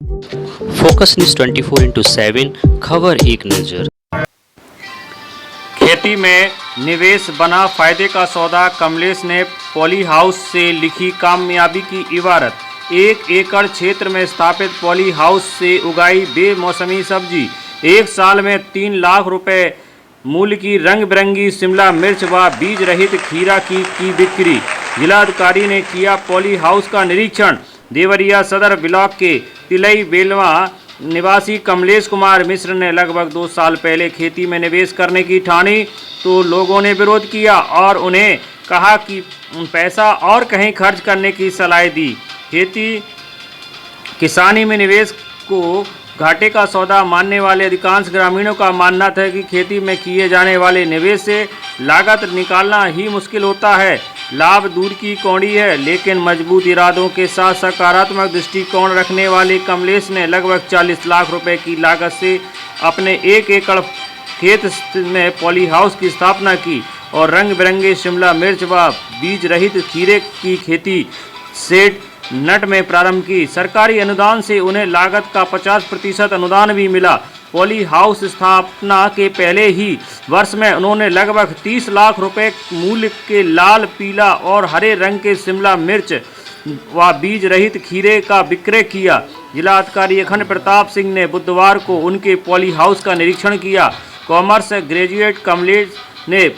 Focus news 24/7 खबर एक नजर। खेती में निवेश बना फायदे का सौदा। कमलेश ने पॉली हाउस से लिखी कामयाबी की इबारत। 1 एकड़ क्षेत्र में स्थापित पॉली हाउस से उगाई बेमौसमी सब्जी। 1 साल में 3 लाख रुपए मूल्य की रंग बिरंगी शिमला मिर्च व बीज रहित खीरा की बिक्री। जिलाधिकारी ने किया पॉली हाउस का निरीक्षण। देवरिया सदर ब्लॉक के तिलई बेलवा निवासी कमलेश कुमार मिश्र ने लगभग 2 साल पहले खेती में निवेश करने की ठानी, तो लोगों ने विरोध किया और उन्हें कहा कि पैसा और कहीं खर्च करने की सलाह दी। खेती किसानी में निवेश को घाटे का सौदा मानने वाले अधिकांश ग्रामीणों का मानना था कि खेती में किए जाने वाले निवेश से लागत निकालना ही मुश्किल होता है। लाभ दूर की कौड़ी है, लेकिन मजबूत इरादों के साथ सकारात्मक दृष्टिकोण रखने वाले कमलेश ने लगभग 40 लाख रुपए की लागत से अपने 1 एकड़ खेत में पॉली हाउस की स्थापना की और रंग बिरंगे शिमला मिर्च व बीज रहित खीरे की खेती सेट नट में प्रारंभ की। सरकारी अनुदान से उन्हें लागत का 50% अनुदान भी मिला। पॉली हाउस स्थापना के पहले ही वर्ष में उन्होंने लगभग 30 लाख रुपए मूल्य के लाल, पीला और हरे रंग के शिमला मिर्च व बीज रहित खीरे का विक्रय किया। जिलाधिकारी अखंड प्रताप सिंह ने बुधवार को उनके पॉली हाउस का निरीक्षण किया। कॉमर्स ग्रेजुएट कमलेश ने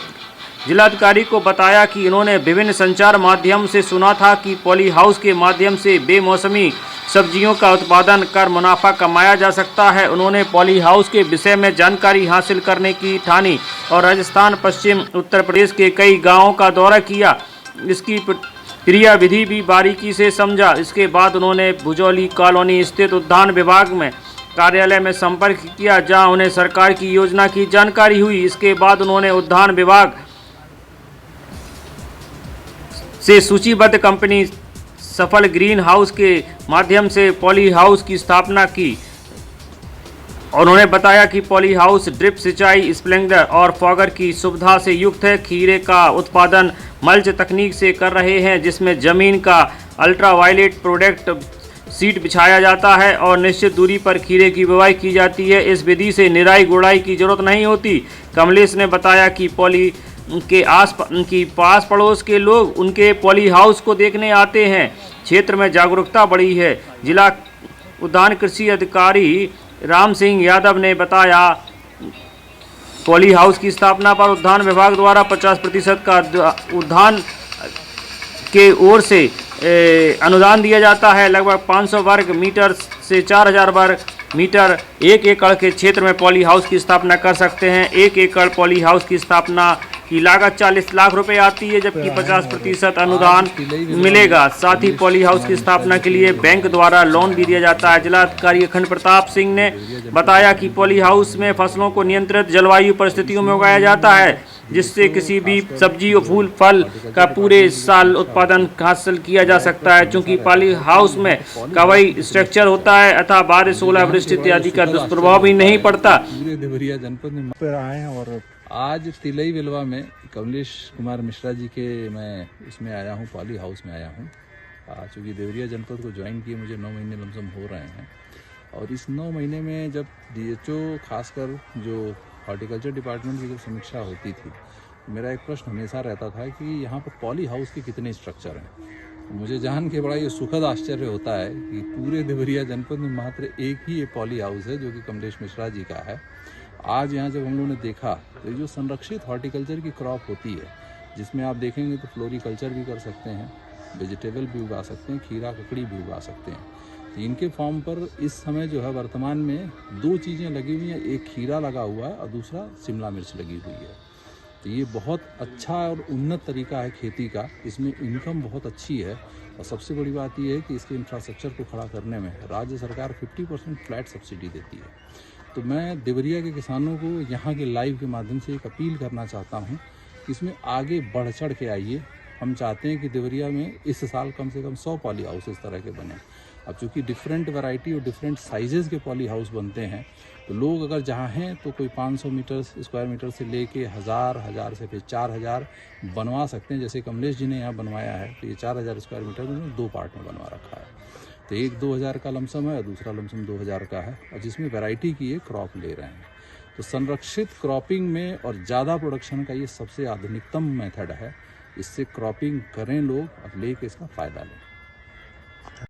जिलाधिकारी को बताया कि इन्होंने विभिन्न संचार माध्यम से सुना था कि पॉली हाउस के माध्यम से बेमौसमी सब्जियों का उत्पादन कर मुनाफा कमाया जा सकता है। उन्होंने पॉली हाउस के विषय में जानकारी हासिल करने की ठानी और राजस्थान, पश्चिम उत्तर प्रदेश के कई गांवों का दौरा किया। इसकी क्रियाविधि भी बारीकी से समझा। इसके बाद उन्होंने भुजौली कॉलोनी स्थित उद्यान विभाग में कार्यालय में संपर्क किया, जहां उन्हें सरकार की योजना की जानकारी हुई। इसके बाद उन्होंने उद्यान विभाग से सूचीबद्ध कंपनी सफल ग्रीन हाउस के माध्यम से पॉली हाउस की स्थापना की। उन्होंने बताया कि पॉली हाउस ड्रिप सिंचाई, स्प्रिंकलर और फॉगर की सुविधा से युक्त है। खीरे का उत्पादन मल्च तकनीक से कर रहे हैं, जिसमें जमीन का अल्ट्रावायलेट प्रोडक्ट सीट बिछाया जाता है और निश्चित दूरी पर खीरे की बुवाई की जाती है। इस विधि से निराई गुड़ाई की जरूरत नहीं होती। कमलेश ने बताया कि पॉली के पास पड़ोस के लोग उनके पॉली हाउस को देखने आते हैं। क्षेत्र में जागरूकता बढ़ी है। जिला उद्यान कृषि अधिकारी राम सिंह यादव ने बताया, पॉली हाउस की स्थापना पर उद्यान विभाग द्वारा 50% का उद्यान के ओर से अनुदान दिया जाता है। लगभग 500 वर्ग मीटर से 4000 वर्ग मीटर 1 एकड़ के क्षेत्र में पॉली हाउस की स्थापना कर सकते हैं। 1 एकड़ पॉली हाउस की स्थापना की लागत 40 लाख रुपए आती है, जबकि 50% अनुदान मिलेगा। साथ ही पॉली हाउस की स्थापना के लिए बैंक द्वारा लोन भी दिया जाता है। जिलाधिकारी अखंड प्रताप सिंह ने बताया कि पॉली हाउस में फसलों को नियंत्रित जलवायु परिस्थितियों में उगाया जाता है, जिससे किसी भी सब्जी और फूल फल का पूरे साल उत्पादन हासिल किया जा सकता है। चूंकि पॉली हाउस में कवई स्ट्रक्चर होता है अतः बारिश, ओलावृष्टि इत्यादि का दुष्प्रभाव भी नहीं पड़ता। पूरे देवरिया जनपद में पर आए हैं और आज तिलई बेलवा में कमलेश कुमार मिश्रा जी के मैं इसमें आया हूँ, पॉली हाउस में आया हूँ। चूँकि देवरिया जनपद को ज्वाइन किए मुझे 9 महीने लमसम हो रहे हैं और इस 9 महीने में जब DHO खासकर जो हॉर्टिकल्चर डिपार्टमेंट की जब समीक्षा होती थी, मेरा एक प्रश्न हमेशा रहता था कि यहाँ पर पॉली हाउस के कितने स्ट्रक्चर हैं। मुझे जान के बड़ा ये सुखद आश्चर्य होता है कि पूरे देवरिया जनपद में मात्र एक ही ये पॉली हाउस है जो कि कमलेश मिश्रा जी का है। आज यहाँ जब हम लोगों ने देखा तो जो संरक्षित हॉर्टिकल्चर की क्रॉप होती है, जिसमें आप देखेंगे तो फ्लोरिकल्चर भी कर सकते हैं, वेजिटेबल भी उगा सकते हैं, खीरा ककड़ी भी उगा सकते हैं। तो इनके फॉर्म पर इस समय जो है वर्तमान में 2 चीज़ें लगी हुई हैं, एक खीरा लगा हुआ है और दूसरा शिमला मिर्च लगी हुई है। तो ये बहुत अच्छा और उन्नत तरीका है खेती का। इसमें इनकम बहुत अच्छी है और सबसे बड़ी बात यह है कि इसके इंफ्रास्ट्रक्चर को खड़ा करने में राज्य सरकार 50% फ्लैट सब्सिडी देती है। तो मैं देवरिया के किसानों को यहाँ के लाइव के माध्यम से एक अपील करना चाहता हूँ कि इसमें आगे बढ़ चढ़ के आइए। हम चाहते हैं कि देवरिया में इस साल कम से कम 100 पॉली हाउस इस तरह के बने। अब चूँकि डिफरेंट वैरायटी और डिफरेंट साइजेज़ के पॉली हाउस बनते हैं, तो लोग अगर जहाँ हैं तो कोई 500 मीटर स्क्वायर मीटर से लेके 1000 से फिर 4000 बनवा सकते हैं। जैसे कमलेश जी ने यहाँ बनवाया है, तो ये 4000 स्क्वायर मीटर में 2 पार्ट में बनवा रखा है। तो एक 2000 का लमसम है और दूसरा लमसम 2000 का है, और जिसमें वैरायटी की ये क्रॉप ले रहे हैं। तो संरक्षित क्रॉपिंग में और ज़्यादा प्रोडक्शन का ये सबसे आधुनिकतम मेथड है। इससे क्रॉपिंग करें लोग और लेके इसका फ़ायदा लें।